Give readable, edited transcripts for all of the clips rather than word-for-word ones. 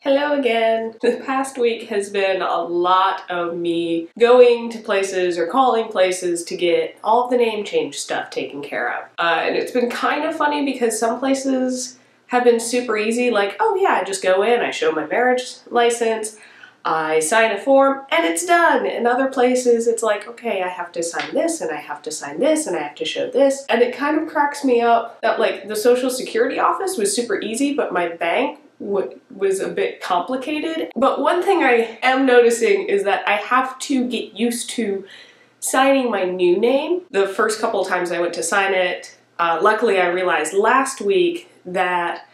Hello again. The past week has been a lot of me going to places or calling places to get all of the name change stuff taken care of. And it's been kind of funny because some places have been super easy, like, oh yeah, I just go in, I show my marriage license, I sign a form, and it's done. In other places, it's like, okay, I have to sign this, and I have to sign this, and I have to show this. And it kind of cracks me up that, like, the Social Security office was super easy, but my bank was a bit complicated. But one thing I am noticing is that I have to get used to signing my new name. The first couple times I went to sign it, luckily I realized last week that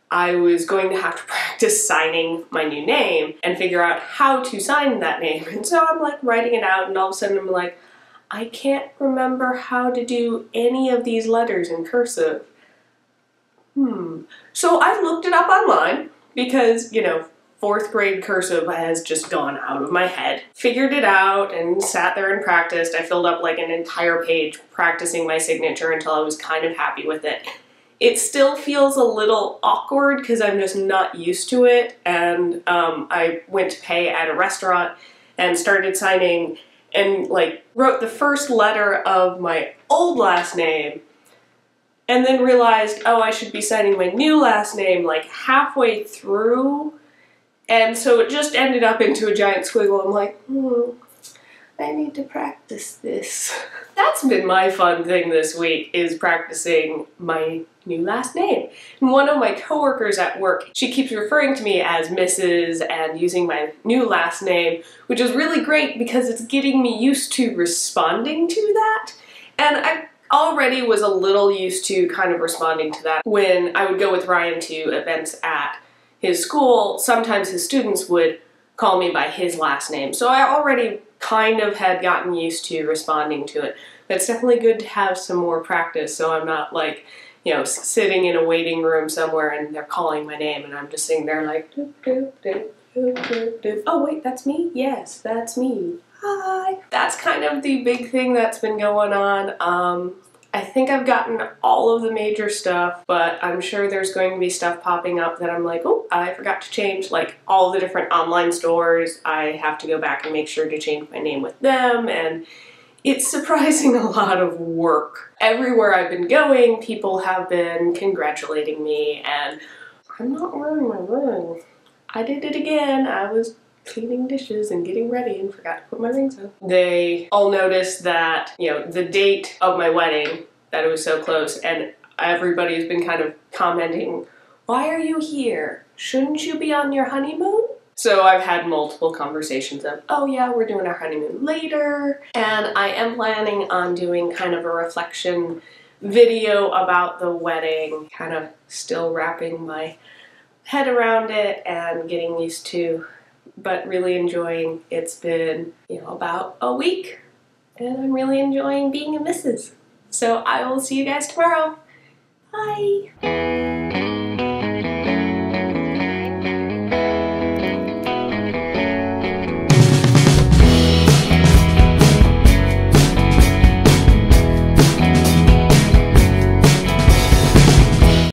I was going to have to practice signing my new name and figure out how to sign that name. And so I'm like writing it out, and all of a sudden I'm like, I can't remember how to do any of these letters in cursive. So I looked it up online because, you know, 4th grade cursive has just gone out of my head. Figured it out and sat there and practiced. I filled up like an entire page practicing my signature until I was kind of happy with it. It still feels a little awkward because I'm just not used to it, and I went to pay at a restaurant and started signing and like wrote the first letter of my old last name and then realized, oh, I should be signing my new last name like halfway through, and so it just ended up into a giant squiggle. I'm like, I need to practice this. That's been my fun thing this week, is practicing my new last name. And one of my coworkers at work, she keeps referring to me as Mrs. and using my new last name, which is really great because it's getting me used to responding to that. And I already was a little used to kind of responding to that. When I would go with Ryan to events at his school, sometimes his students would call me by his last name. So I already kind of had gotten used to responding to it. But it's definitely good to have some more practice so I'm not like, you know, sitting in a waiting room somewhere and they're calling my name and I'm just sitting there like, doop, doop, doop, doop, doop, doop. Oh wait, that's me? Yes, that's me. Hi. That's kind of the big thing that's been going on. I think I've gotten all of the major stuff, but I'm sure there's going to be stuff popping up that I'm like, oh, I forgot to change, like all the different online stores. I have to go back and make sure to change my name with them, and it's surprising a lot of work. Everywhere I've been going, people have been congratulating me, and I'm not wearing my ring. I did it again. I was cleaning dishes and getting ready and forgot to put my rings on. They all noticed that, you know, the date of my wedding, that it was so close, and everybody's been kind of commenting, why are you here? Shouldn't you be on your honeymoon? So I've had multiple conversations of, oh yeah, we're doing our honeymoon later, and I am planning on doing kind of a reflection video about the wedding, kind of still wrapping my head around it and getting used to, but really enjoying. It's been, you know, about a week, and I'm really enjoying being a missus. So I will see you guys tomorrow. Bye!